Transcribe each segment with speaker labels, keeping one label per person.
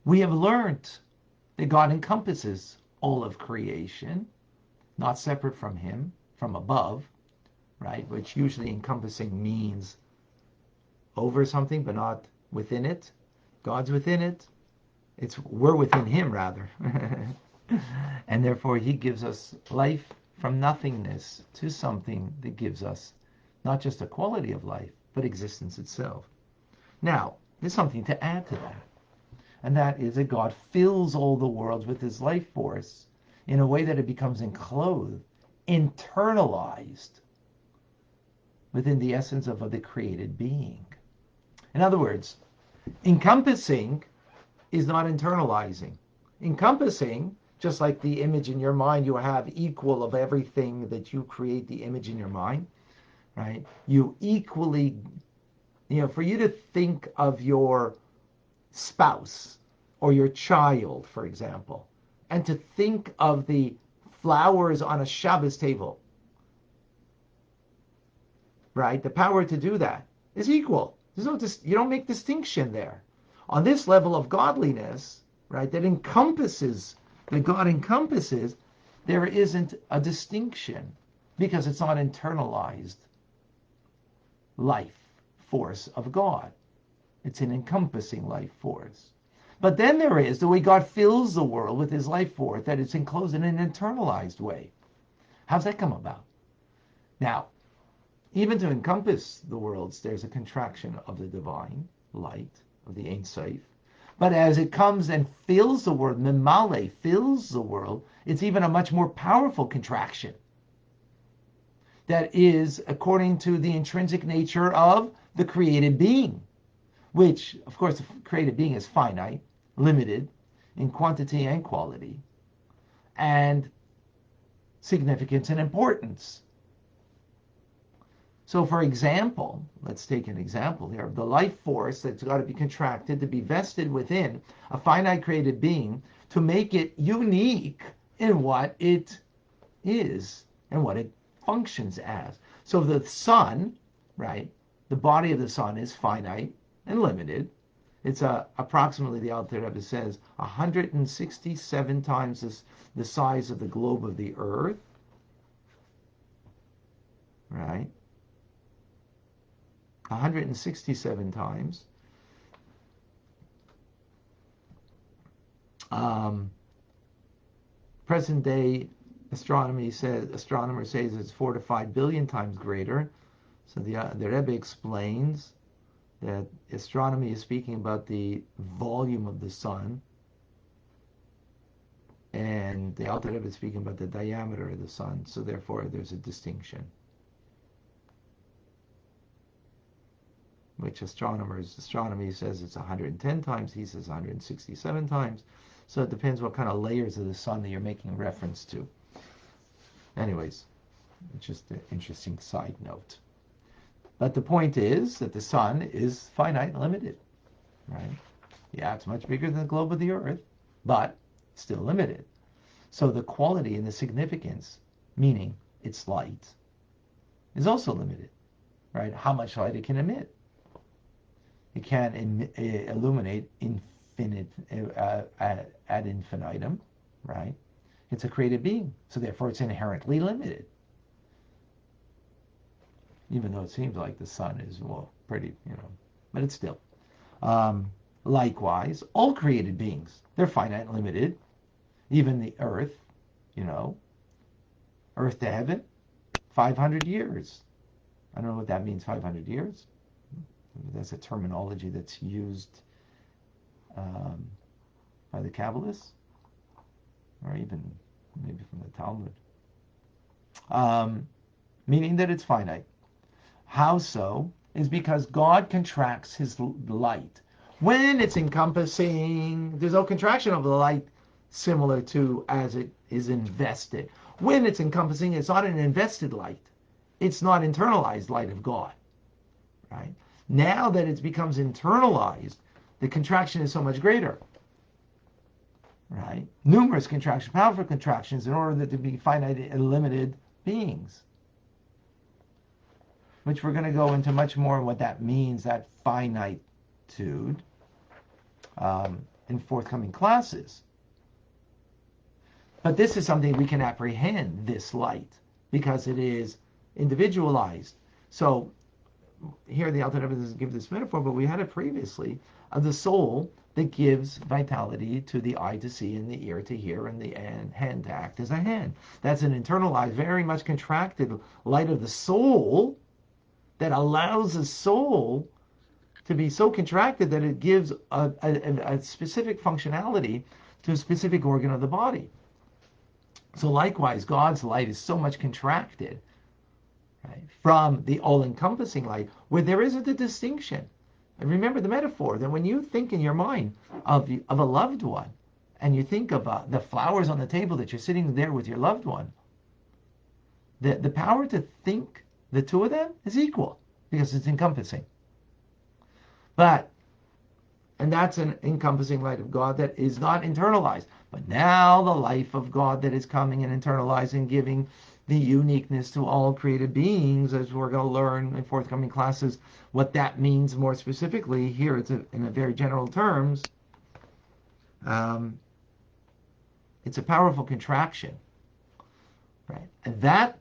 Speaker 1: We have learned that God encompasses all of creation, not separate from him, from above, right? Which usually encompassing means over something, but not within it. God's within it. We're within him, rather. And therefore he gives us life from nothingness to something that gives us not just a quality of life, but existence itself. Now, there's something to add to that. And that is that God fills all the worlds with his life force in a way that it becomes enclosed, internalized within the essence of the created being. In other words, encompassing is not internalizing. Encompassing, just like the image in your mind, you have equal of everything that you create the image in your mind, right? You equally, for you to think of your spouse or your child, for example, and to think of the flowers on a Shabbos table, right? The power to do that is equal. You don't make distinction there. On this level of godliness, right, that God encompasses, there isn't a distinction because it's not internalized life force of God. It's an encompassing life force. But then there is the way God fills the world with his life force, that it's enclosed in an internalized way. How's that come about? Now, even to encompass the worlds, there's a contraction of the divine light, of the Ein Sof. But as it comes and fills the world, Memale fills the world, it's even a much more powerful contraction. That is according to the intrinsic nature of the created being, which, of course, the created being is finite, limited in quantity and quality, and significance and importance. So, for example, let's take an example here of the life force that's got to be contracted to be vested within a finite created being to make it unique in what it is and what it functions as. So the sun, right, the body of the sun is finite and limited. It's approximately, the Alter Rebbe says, 167 times the size of the globe of the earth, right? 167 times. Present day astronomers say it's 4 to 5 billion times greater. So the Rebbe explains that astronomy is speaking about the volume of the sun, and the Alter Rebbe is speaking about the diameter of the sun. So therefore, there's a distinction, which astronomy says it's 110 times, he says 167 times. So it depends what kind of layers of the sun that you're making reference to. Anyways, it's just an interesting side note. But the point is that the sun is finite and limited, right? Yeah, it's much bigger than the globe of the earth, but still limited. So the quality and the significance, meaning its light, is also limited, right? How much light it can emit. It can illuminate infinite ad infinitum, right? It's a created being, so therefore it's inherently limited. Even though it seems like the sun is, well, pretty, but it's still. Likewise, all created beings, they're finite and limited. Even the earth, earth to heaven, 500 years. I don't know what that means, 500 years. That's a terminology that's used by the Kabbalists, or even maybe from the Talmud. Meaning that it's finite. How so? Is because God contracts his light. When it's encompassing, there's no contraction of the light similar to as it is invested. When it's encompassing, it's not an invested light. It's not internalized light of God, right? Now that it becomes internalized, the contraction is so much greater, right? Numerous contractions, powerful contractions, in order to be finite and limited beings, which we're going to go into much more what that means, that finitude. in forthcoming classes. But this is something we can apprehend, this light, because it is individualized. So here the Alter Rebbe doesn't give this metaphor, but we had it previously, of the soul that gives vitality to the eye to see and the ear to hear and the hand to act as a hand. That's an internalized, very much contracted light of the soul that allows the soul to be so contracted that it gives a specific functionality to a specific organ of the body. So likewise, God's light is so much contracted, right, from the all-encompassing light, where there isn't a distinction. And remember the metaphor that when you think in your mind of a loved one, and you think of the flowers on the table that you're sitting there with your loved one, the power to think the two of them is equal because it's encompassing. And that's an encompassing light of God that is not internalized. But now the life of God that is coming and internalizing, giving the uniqueness to all created beings, as we're going to learn in forthcoming classes, what that means more specifically. Here it's in a very general terms. It's a powerful contraction, right? And that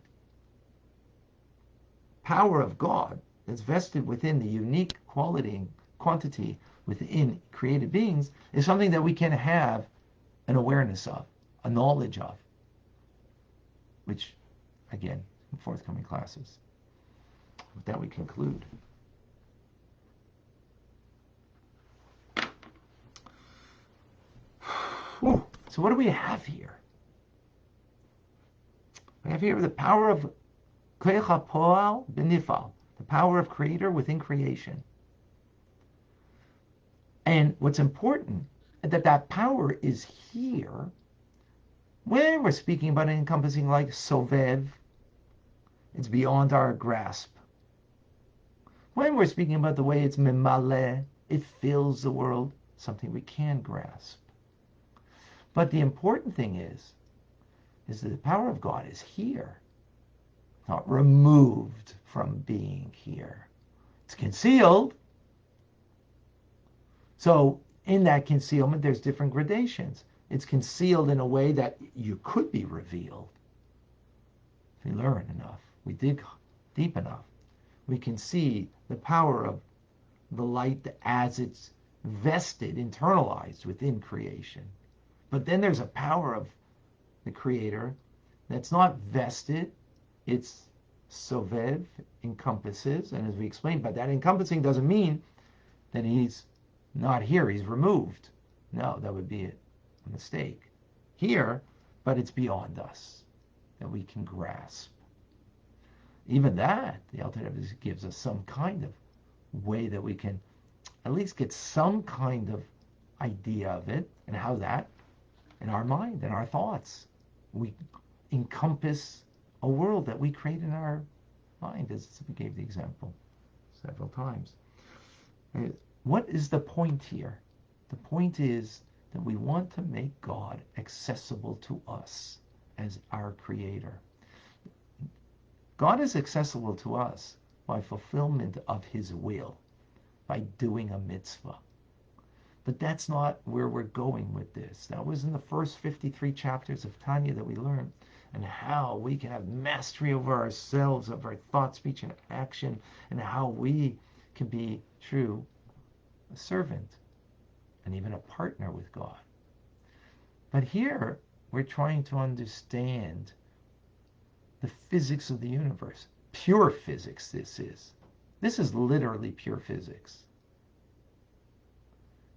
Speaker 1: power of God that's vested within the unique quality and quantity within created beings is something that we can have an awareness of, a knowledge of, which, again, in forthcoming classes. With that, we conclude. Whew. So what do we have here? We have here the power of Koach HaPoal B'Nifal, the power of creator within creation. And what's important is that power is here when we're speaking about an encompassing like Sovev. It's beyond our grasp. When we're speaking about the way it's Memale, it fills the world, something we can grasp. But the important thing is that the power of God is here, not removed from being here. It's concealed. So in that concealment, there's different gradations. It's concealed in a way that you could be revealed. If we learn enough, we dig deep enough, we can see the power of the light as it's vested, internalized within creation. But then there's a power of the Creator that's not vested, it's Sovev, encompasses, and as we explained, but that encompassing doesn't mean that he's not here, he's removed. No, that would be a mistake. Here, but it's beyond us, that we can grasp. Even that, the Alter Rebbe gives us some kind of way that we can at least get some kind of idea of it, and how that, in our mind, in our thoughts, we encompass a world that we create in our mind, as we gave the example several times. What is the point here? The point is that we want to make God accessible to us as our Creator. God is accessible to us by fulfillment of His will, by doing a mitzvah. But that's not where we're going with this. That was in the first 53 chapters of Tanya that we learned, and how we can have mastery over ourselves, of our thought, speech, and action, and how we can be true a servant and even a partner with God. But here we're trying to understand the physics of the universe. Pure physics this is. This is literally pure physics.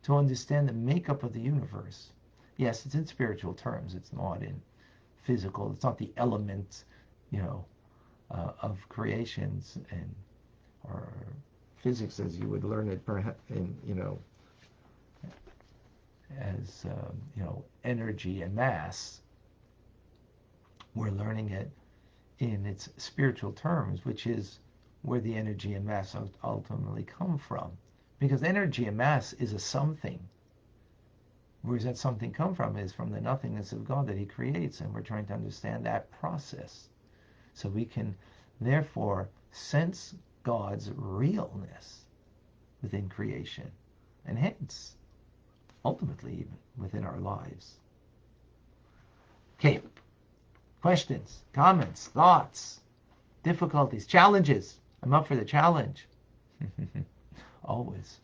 Speaker 1: To understand the makeup of the universe. Yes, it's in spiritual terms. It's not in physical. It's not the elements, of creations or physics as you would learn it in, as energy and mass. We're learning it in its spiritual terms, which is where the energy and mass ultimately come from. Because energy and mass is a something. Where does that something come from? Is from the nothingness of God that He creates, and we're trying to understand that process. So we can therefore sense God's realness within creation. And hence, ultimately even within our lives. Okay, questions, comments, thoughts, difficulties, challenges. I'm up for the challenge. Always.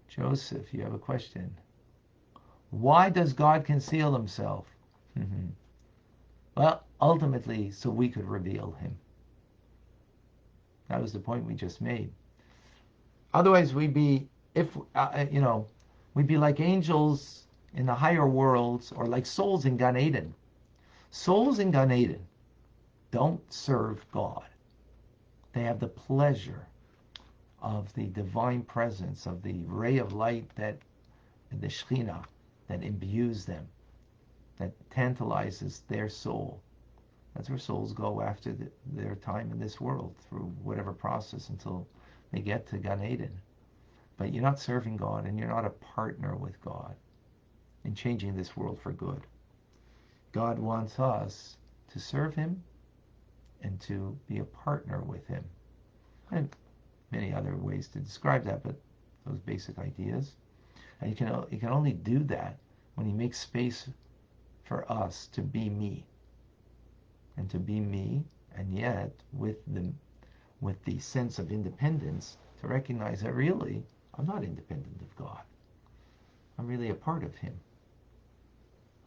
Speaker 1: Joseph, you have a question. Why does God conceal himself? Well, ultimately, so we could reveal him. That was the point we just made. Otherwise, we'd be, we'd be like angels in the higher worlds, or like souls in Gan Eden. Souls in Gan Eden don't serve God. They have the pleasure of the divine presence, of the ray of light that the Shekhinah that imbues them, that tantalizes their soul. That's where souls go after their time in this world, through whatever process until they get to Gan Eden. But you're not serving God, and you're not a partner with God in changing this world for good. God wants us to serve him and to be a partner with him. And many other ways to describe that, but those basic ideas. And you can only do that when he makes space for us to be me. And to be me, and yet with the sense of independence, to recognize that really I'm not independent of God. I'm really a part of him.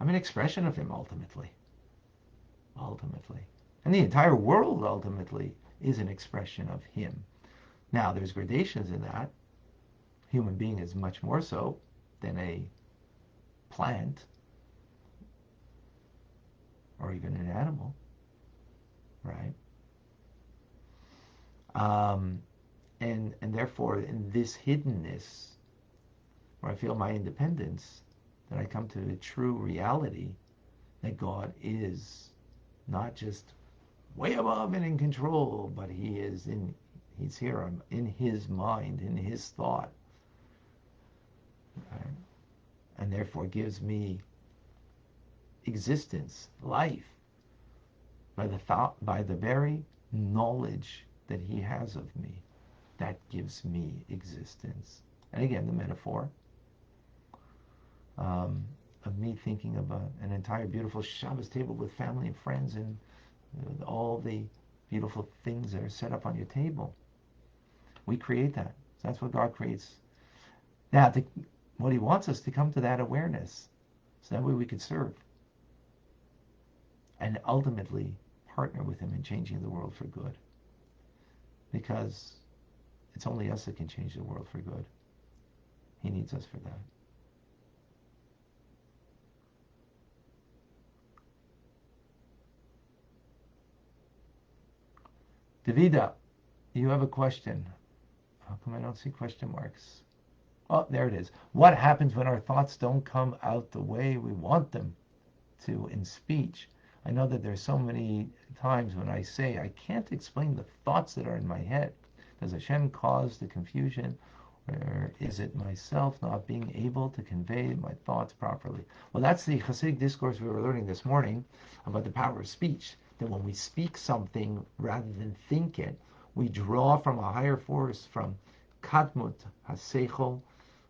Speaker 1: I'm an expression of him ultimately. Ultimately. And the entire world ultimately is an expression of him. Now, there's gradations in that. Human being is much more so than a plant or even an animal, right? And therefore, in this hiddenness, where I feel my independence, that I come to the true reality that God is not just way above and in control, but he's here in his mind, in his thought, right? And therefore gives me existence, life, by the very knowledge that he has of me. That gives me existence. And again, the metaphor of me thinking about an entire beautiful Shabbos table with family and friends, and all the beautiful things that are set up on your table. We create that. So that's what God creates. Now, what he wants us to come to that awareness, so that way we can serve and ultimately partner with him in changing the world for good. Because it's only us that can change the world for good. He needs us for that. Davida, you have a question. How come I don't see question marks? Oh, there it is. What happens when our thoughts don't come out the way we want them to in speech? I know that there's so many times when I say I can't explain the thoughts that are in my head. Does Hashem cause the confusion, or is it myself not being able to convey my thoughts properly? Well, that's the Hasidic discourse we were learning this morning about the power of speech. That when we speak something rather than think it, we draw from a higher force, from Kadmut HaSeichel,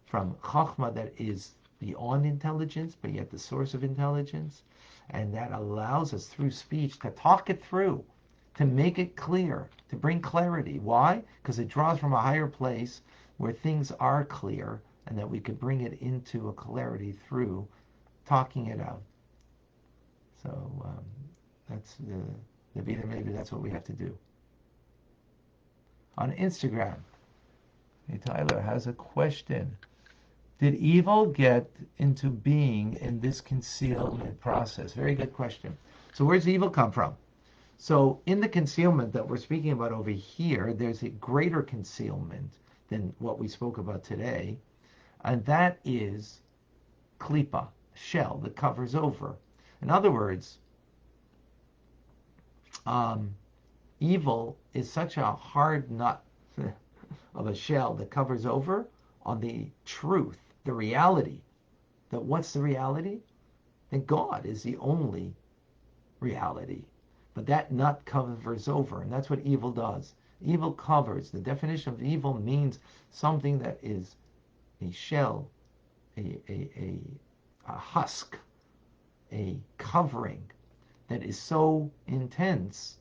Speaker 1: from Chachma that is beyond intelligence, but yet the source of intelligence. And that allows us through speech to talk it through, to make it clear, to bring clarity. Why? Because it draws from a higher place where things are clear, and that we could bring it into a clarity through talking it out. So that's maybe that's what we have to do. On Instagram, hey, Tyler has a question. Did evil get into being in this concealment process? Very good question. So where does evil come from? So in the concealment that we're speaking about over here, there's a greater concealment than what we spoke about today, and that is klipa, shell that covers over. In other words, evil is such a hard nut of a shell that covers over on the truth, the reality. That what's the reality? That God is the only reality. But that nut covers over, and that's what evil does. Evil covers. The definition of evil means something that is a shell, a husk, a covering that is so intense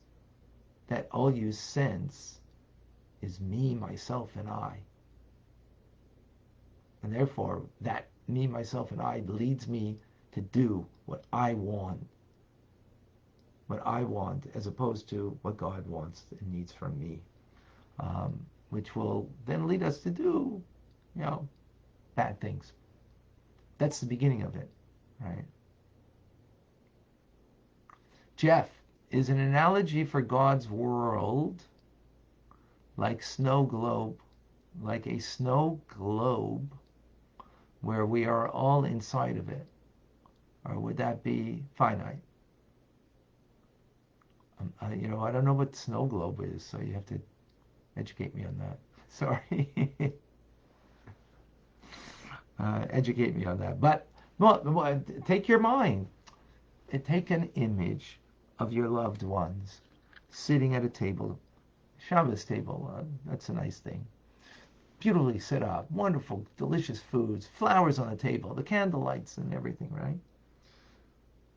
Speaker 1: that all you sense is me, myself, and I. And therefore, that me, myself, and I leads me to do what I want. What I want, as opposed to what God wants and needs from me. Which will then lead us to do, bad things. That's the beginning of it, right? Jeff, is an analogy for God's world like snow globe, like a snow globe where we are all inside of it? Or would that be finite? I don't know what snow globe is, so you have to educate me on that. Sorry. Educate me on that. But well, take your mind and take an image of your loved ones sitting at a table, Shabbos table. That's a nice thing. Beautifully set up, wonderful, delicious foods, flowers on the table, the candle lights and everything, right?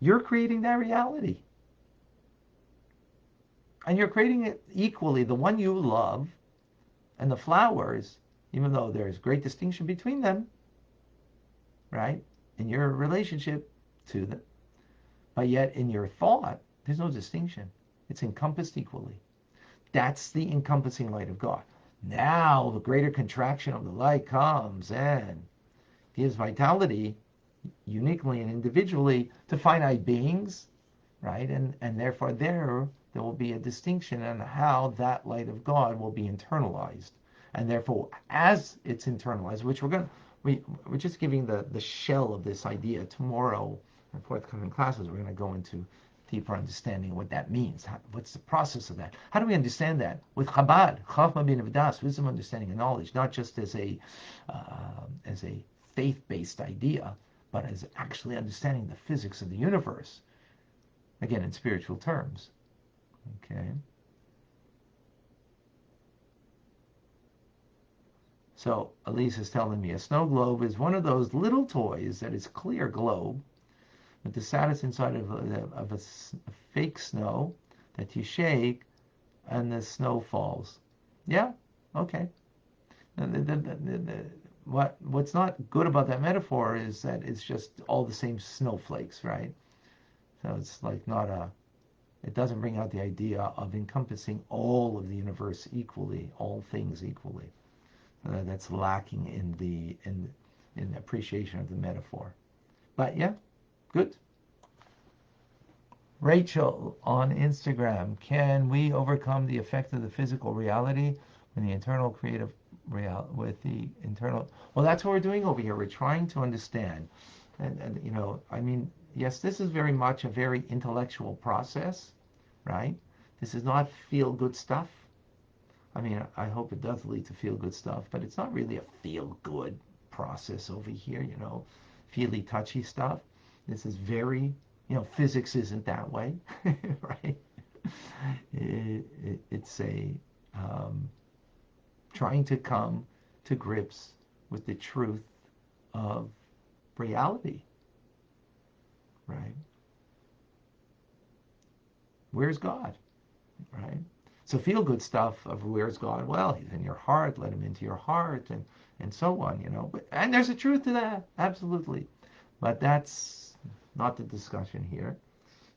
Speaker 1: You're creating that reality. And you're creating it equally, the one you love and the flowers, even though there's great distinction between them, right? In your relationship to them. But yet in your thought, there's no distinction. It's encompassed equally. That's the encompassing light of God. Now the greater contraction of the light comes and gives vitality uniquely and individually to finite beings, right? And therefore there will be a distinction on how that light of God will be internalized. And therefore, as it's internalized, which we're just giving the shell of this idea. Tomorrow in forthcoming classes, we're going to go into deeper understanding of what that means. What's the process of that? How do we understand that? With Chabad, Chachma bin Avdas, wisdom, understanding, and knowledge, not just as a faith-based idea, but as actually understanding the physics of the universe. Again, in spiritual terms. Okay. So Elise is telling me a snow globe is one of those little toys that is clear globe with the saddest inside of a fake snow that you shake and the snow falls. Yeah, okay. What's not good about that metaphor is that it's just all the same snowflakes, right? So it's like it doesn't bring out the idea of encompassing all of the universe equally, all things equally. That's lacking in the appreciation of the metaphor. But yeah, good. Rachel on Instagram, can we overcome the effect of the physical reality when the internal creative with the internal? Well, that's what we're doing over here. We're trying to understand, and yes, this is very much a very intellectual process, right? This is not feel good stuff. I mean, I hope it does lead to feel good stuff, but it's not really a feel good process over here, feely touchy stuff. This is very, physics isn't that way, right? It's trying to come to grips with the truth of reality, right? Where's God, right? So feel good stuff of where's God? Well, he's in your heart. Let him into your heart, and so on. And there's a truth to that, absolutely. But that's not the discussion here.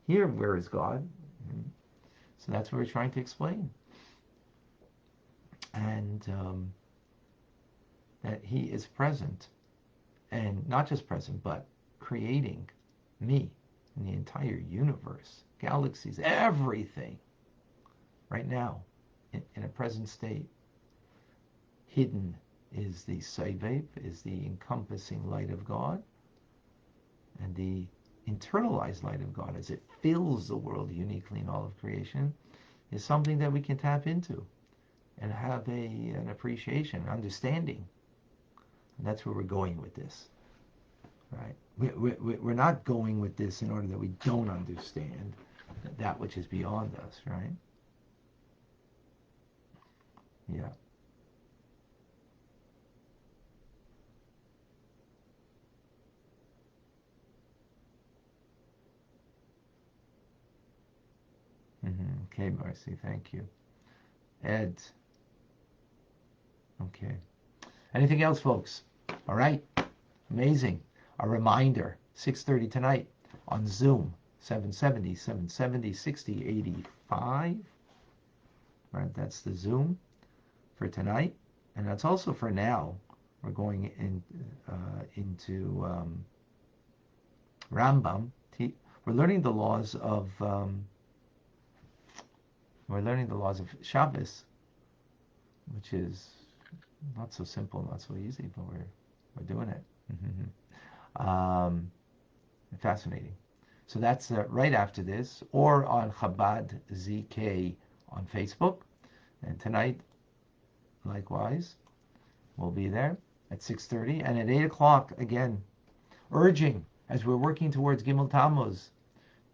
Speaker 1: Here, where is God? So that's what we're trying to explain, and that He is present, and not just present, but creating me and the entire universe, galaxies, everything. Right now, in a present state, hidden is the Saivev, is the encompassing light of God, and the internalized light of God, as it fills the world uniquely in all of creation, is something that we can tap into and have an appreciation, understanding. And that's where we're going with this, right? We're not going with this in order that we don't understand that which is beyond us, right? Yeah. Okay, Marcy, thank you. Ed, okay. Anything else, folks? All right, amazing. A reminder, 6:30 tonight on Zoom, 770, 60, 85. Right, that's the Zoom for tonight, and that's also for now. We're going into Rambam. We're learning the laws of Shabbos, which is not so simple, not so easy, but we're doing it. Fascinating. So that's right after this, or on Chabad ZK on Facebook. And tonight, likewise, we'll be there at 6:30, and at 8 o'clock again, urging as we're working towards Gimel Tammuz,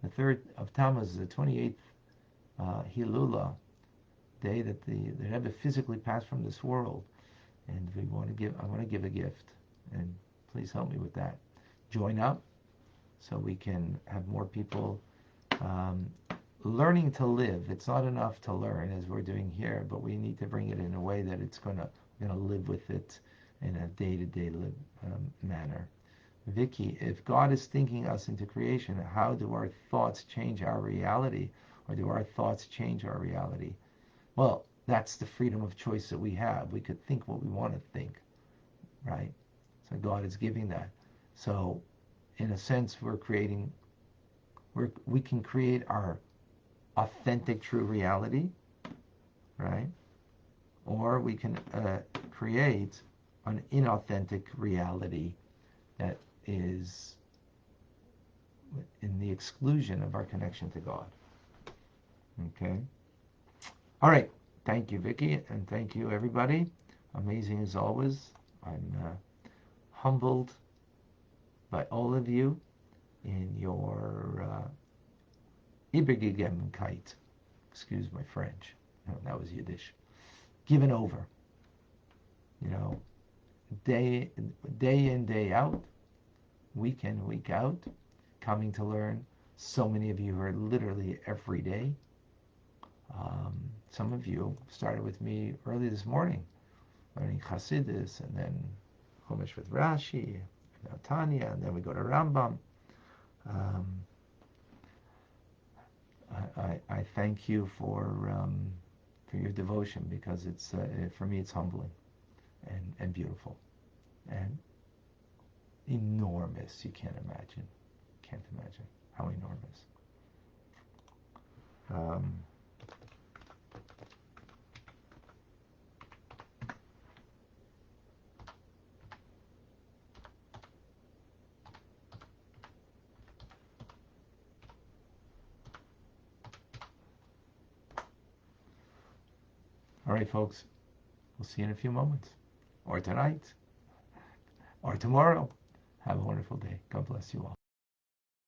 Speaker 1: the 3rd of Tammuz, the 28th Hilula, day that the Rebbe physically passed from this world, and I want to give a gift, and please help me with that. Join up so we can have more people learning to live. It's not enough to learn as we're doing here, but we need to bring it in a way that it's gonna live with it in a day-to-day manner. Vicky, if God is thinking us into creation, how do our thoughts change our reality, or do our thoughts change our reality? Well, that's the freedom of choice that we have. We could think what we want to think, right? So God is giving that. So, in a sense, we can create our authentic, true reality, right? Or we can create an inauthentic reality that is in the exclusion of our connection to God. Okay? All right. Thank you, Vicky, and thank you, everybody. Amazing as always. I'm humbled by all of you in your Übergegebenkeit. Excuse my French. No, that was Yiddish. Given over. Day in, day out, week in, week out, coming to learn. So many of you are literally every day. Some of you started with me early this morning, learning Chassidus, and then Chumash with Rashi, Tanya, and then we go to Rambam. I thank you for your devotion, because it's for me it's humbling and beautiful and enormous. You can't imagine how enormous. All right, folks. We'll see you in a few moments, or tonight, or tomorrow. Have a wonderful day. God bless you all.